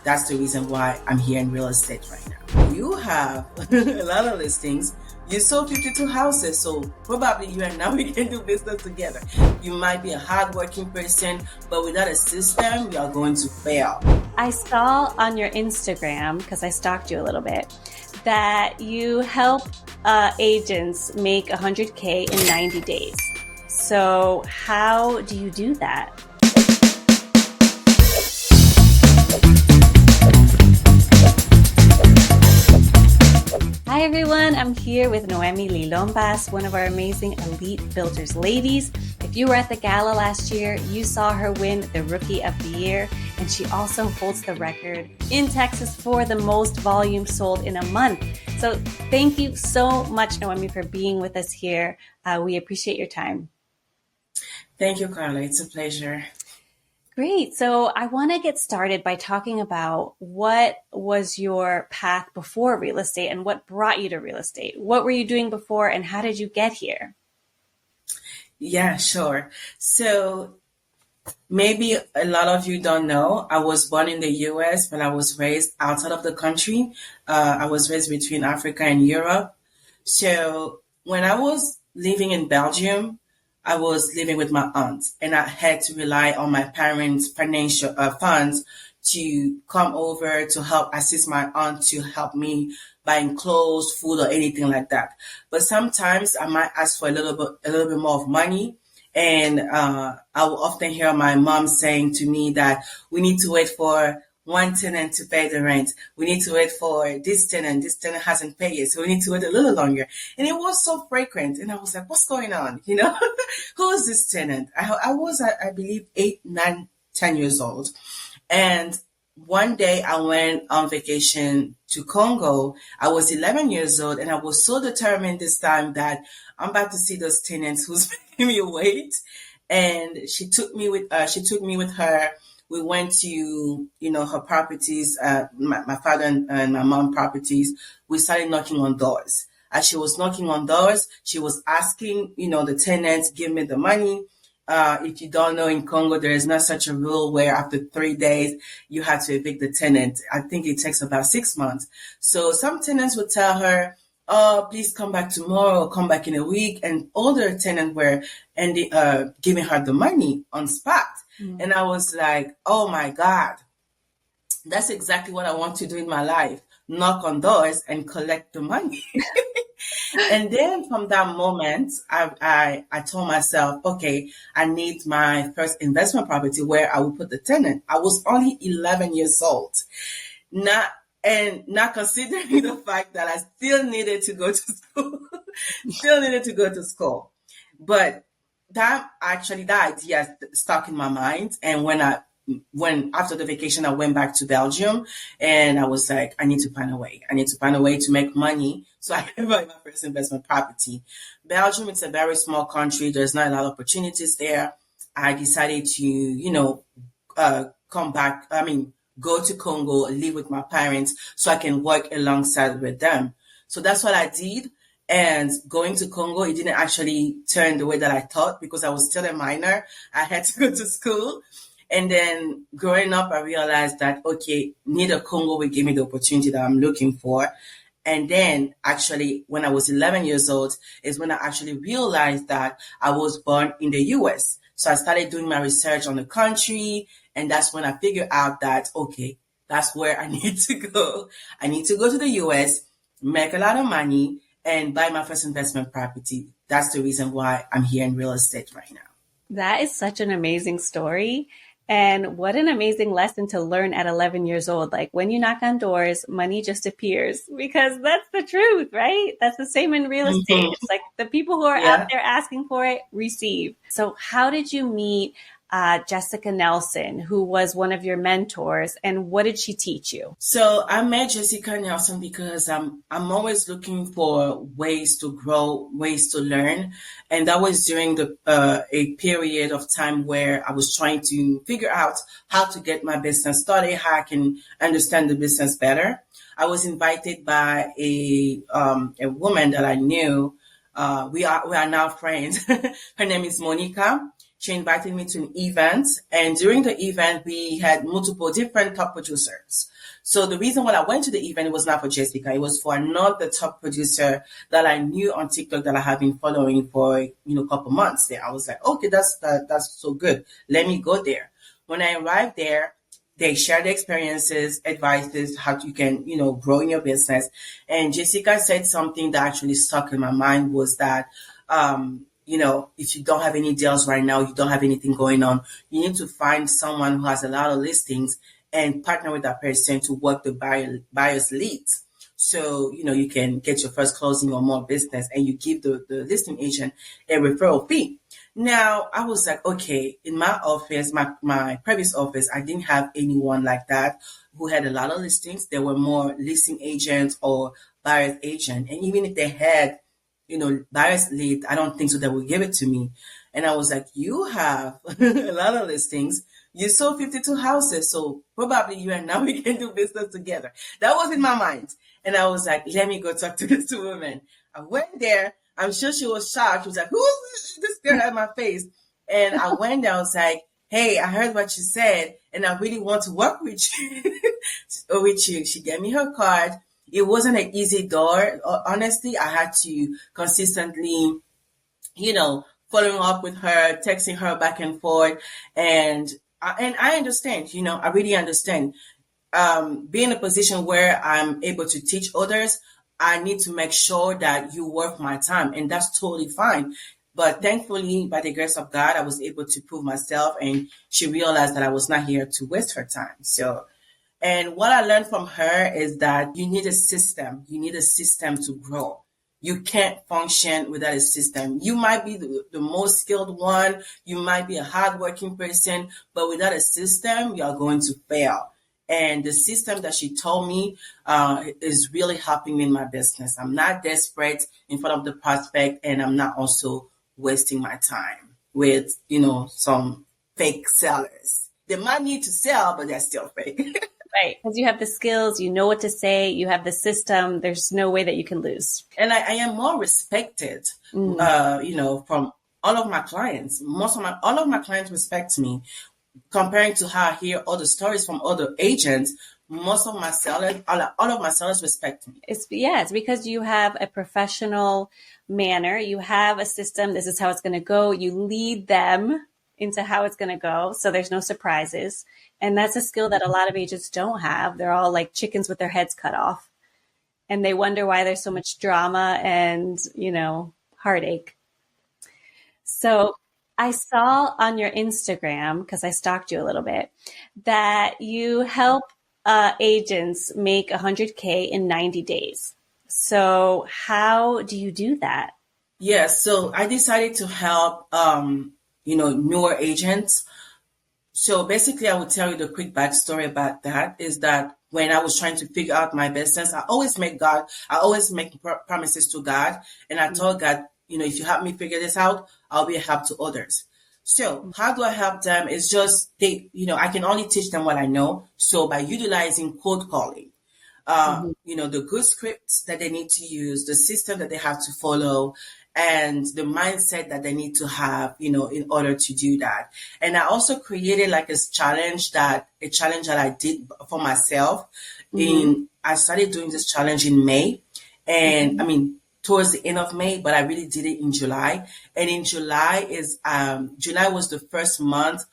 That's the reason why I'm here in real estate right now. You have a lot of listings. You sold 52 houses, so probably you and now we can do business together. You might be a hardworking person, but without a system, you are going to fail. I saw on your Instagram, because I stalked you a little bit, that you help agents make 100K in 90 days. So how do you do that? Hi everyone, I'm here with Noémile Lilomba, one of our amazing elite builders ladies. If you were at the gala last year, you saw her win the Rookie of the Year, and she also holds the record in Texas for the most volume sold in a month. So thank you so much, Noémile, for being with us here. We appreciate your time. Thank you, Carla. It's a pleasure. Great. So I want to get started by talking about what was your path before real estate and what brought you to real estate. What were you doing before and how did you get here? Yeah, sure. So maybe a lot of you don't know, I was born in the US, but I was raised outside of the country. I was raised between Africa and Europe. So when I was living in Belgium, I was living with my aunt, and I had to rely on my parents' financial funds to come over to help assist my aunt to help me buying clothes, food, or anything like that. But sometimes I might ask for a little bit more of money. And I will often hear my mom saying to me that we need to wait for one tenant to pay the rent. We need to wait for this tenant. This tenant hasn't paid yet, so we need to wait a little longer. And it was so frequent. And I was like, what's going on? Who is this tenant? I was, I believe, 8, 9, 10 years old. And one day I went on vacation to Congo. I was 11 years old, and I was so determined this time that I'm about to see those tenants who's making me wait. And she took me with her. We went to, her properties, my father and my mom properties. We started knocking on doors. As she was knocking on doors, she was asking, the tenants, give me the money. If you don't know, in Congo, there is not such a rule where after 3 days, you have to evict the tenant. I think it takes about 6 months. So some tenants would tell her, oh, please come back tomorrow, come back in a week. And older tenants were giving her the money on spot. Mm-hmm. And I was like, oh my God, that's exactly what I want to do in my life. Knock on doors and collect the money. And then from that moment, I told myself, okay, I need my first investment property where I would put the tenant. I was only 11 years old. Not considering the fact that I still needed to go to school. But that idea stuck in my mind. And when after the vacation, I went back to Belgium, and I was like, I need to find a way. I need to find a way to make money so I can buy my first investment property. Belgium, it's a very small country. There's not a lot of opportunities there. I decided to, come back. Go to Congo, live with my parents so I can work alongside with them. So that's what I did. And going to Congo, it didn't actually turn the way that I thought because I was still a minor. I had to go to school. And then growing up, I realized that, okay, neither Congo will give me the opportunity that I'm looking for. And then actually, when I was 11 years old, is when I actually realized that I was born in the US. So I started doing my research on the country. And that's when I figured out that, okay, that's where I need to go. I need to go to the US, make a lot of money, and buy my first investment property. That's the reason why I'm here in real estate right now. That is such an amazing story. And what an amazing lesson to learn at 11 years old. Like when you knock on doors, money just appears, because that's the truth, right? That's the same in real estate. Mm-hmm. It's like the people who are out there asking for it receive. So how did you meet Jessica Nelson, who was one of your mentors, and what did she teach you? So I met Jessica Nelson because I'm always looking for ways to grow, ways to learn, and that was during a period of time where I was trying to figure out how to get my business started, how I can understand the business better. I was invited by a woman that I knew. We are now friends. Her name is Monica. she invited me to an event. And during the event, we had multiple different top producers. So the reason why I went to the event, it was not for Jessica. It was for another top producer that I knew on TikTok that I have been following for, a couple months there. I was like, okay, that's so good. Let me go there. When I arrived there, they share their experiences, advices, how you can, grow in your business. And Jessica said something that actually stuck in my mind was that, if you don't have any deals right now, you don't have anything going on, you need to find someone who has a lot of listings and partner with that person to work the buyer's leads. So, you can get your first closing or more business, and you give the listing agent a referral fee. Now, I was like, okay, in my office, my previous office, I didn't have anyone like that who had a lot of listings. There were more listing agents or buyer's agent. And even if they had, buyer's lead, I don't think so they would give it to me. And I was like, you have a lot of listings. You sold 52 houses, so probably you and now we can do business together. That was in my mind. And I was like, let me go talk to these two women. I went there. I'm sure she was shocked. She was like, who's this girl at my face? And I went there. I was like, hey, I heard what you said, and I really want to work with you. She gave me her card. It wasn't an easy door. Honestly, I had to consistently, following up with her, texting her back and forth. And I understand, I really understand. Being in a position where I'm able to teach others, I need to make sure that you worth my time, and that's totally fine. But thankfully, by the grace of God, I was able to prove myself, and she realized that I was not here to waste her time. So, and what I learned from her is that you need a system. You need a system to grow. You can't function without a system. You might be the most skilled one. You might be a hardworking person, but without a system, you are going to fail. And the system that she told me is really helping me in my business. I'm not desperate in front of the prospect, and I'm not also wasting my time with, some fake sellers. They might need to sell, but they're still fake. Right. Because you have the skills, you know what to say, you have the system. There's no way that you can lose. And I am more respected, from all of my clients. All of my clients respect me. Comparing to how I hear other stories from other agents, most of my sellers, all of my sellers respect me. It's because you have a professional manner. You have a system. This is how it's going to go. You lead them into how it's going to go. So there's no surprises. And that's a skill that a lot of agents don't have. They're all like chickens with their heads cut off. And they wonder why there's so much drama and, heartache. So I saw on your Instagram, because I stalked you a little bit, that you help agents make 100K in 90 days. So how do you do that? Yes. So I decided to help, newer agents. So basically, I would tell you the quick backstory about that is that when I was trying to figure out my business, I always make promises to God. And I told God, if you help me figure this out, I'll be a help to others. So how do I help them? It's just I can only teach them what I know. So by utilizing cold calling, the good scripts that they need to use, the system that they have to follow, and the mindset that they need to have, in order to do that. And I also created like a challenge that I did for myself. I started doing this challenge in May, and towards the end of May, but I really did it in July. And in July July was the first month.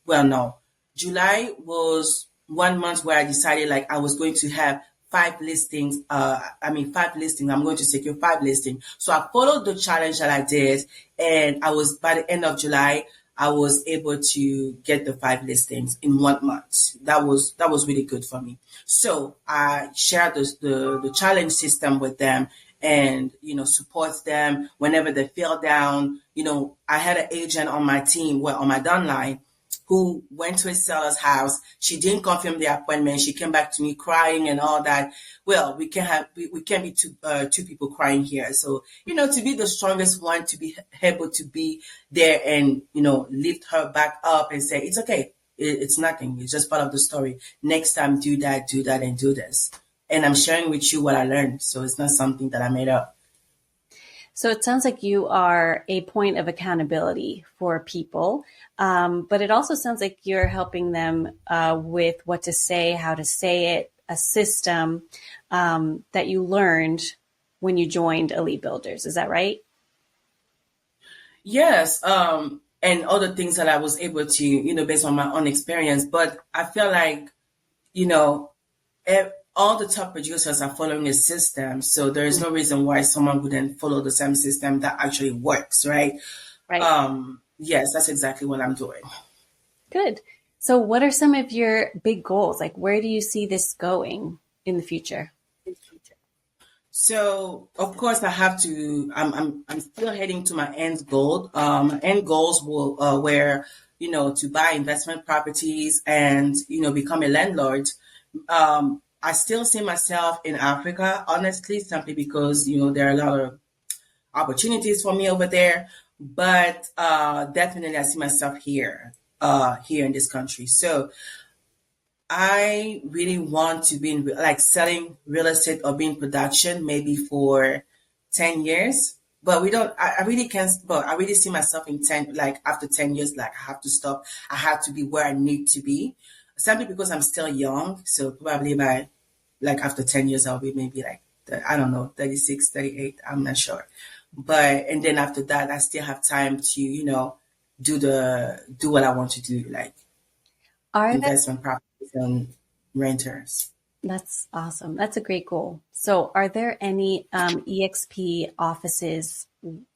Well, no, July was 1 month where I decided like I was going to have 5 listings. 5 listings. I'm going to secure 5 listings. So I followed the challenge that I did, and by the end of July, I was able to get the 5 listings in 1 month. That was really good for me. So I shared the challenge system with them, and supports them whenever they feel down. I had an agent on my team, on my downline, who went to a seller's house. She didn't confirm the appointment. She came back to me crying and all that. Well, we can't be two people crying here. So, to be the strongest one, to be able to be there and, lift her back up and say, it's okay. It's nothing. It's just part of the story. Next time, do that, and do this. And I'm sharing with you what I learned. So it's not something that I made up. So it sounds like you are a point of accountability for people, but it also sounds like you're helping them with what to say, how to say it, a system that you learned when you joined Elite Builders. Is that right? Yes, and other things that I was able to, based on my own experience. But I feel like, you know, all the top producers are following a system, so there is no reason why someone wouldn't follow the same system that actually works, right? Right. Yes, that's exactly what I'm doing. Good. So what are some of your big goals? Like, where do you see this going in the future? So of course I have to. I'm still heading to my end goal. End goals will where to buy investment properties and become a landlord. I still see myself in Africa, honestly, simply because there are a lot of opportunities for me over there. But definitely I see myself here in this country. So I really want to be in like selling real estate or be in production maybe for 10 years. But we don't, I really can't, but I really see myself in 10, like after 10 years, like I have to stop. I have to be where I need to be. Simply because I'm still young. So probably by like after 10 years, I'll be maybe like, I don't know, 36, 38. I'm not sure. But, and then after that, I still have time to, do what I want to do, like Are there investment properties and renters. That's awesome. That's a great goal. So, are there any EXP offices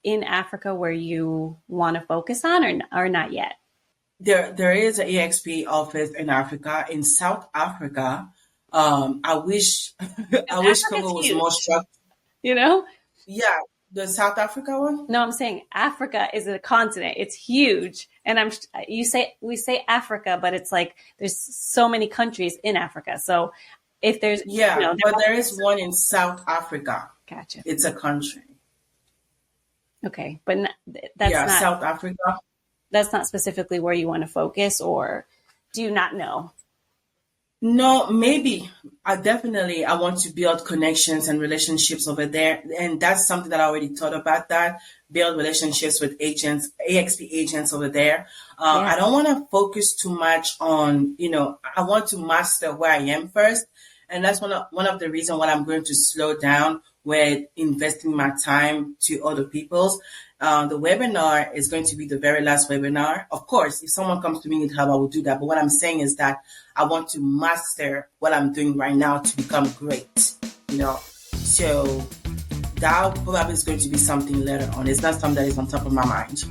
in Africa where you want to focus on, or not yet? There is an EXP office in Africa, in South Africa. I wish Because I wish Africa's Congo was more huge, structured. you know? Yeah, the South Africa one. No, I'm saying Africa is a continent. It's huge, and we say Africa, but it's like there's so many countries in Africa. So, if there's Yeah, there but must there be is one in South Africa. Gotcha. It's a country. Okay, but Yeah, South Africa. that's not specifically where you want to focus, or do you not know? No, maybe. I want to build connections and relationships over there. And that's something that I already thought about that. Build relationships with agents, AXP agents over there. Yeah. I don't want to focus too much on, I want to master where I am first. And that's one of the reasons why I'm going to slow down with investing my time to other people's. The webinar is going to be the very last webinar. Of course, if someone comes to me with help, I will do that. But what I'm saying is that I want to master what I'm doing right now to become great, So that probably is going to be something later on. It's not something that is on top of my mind.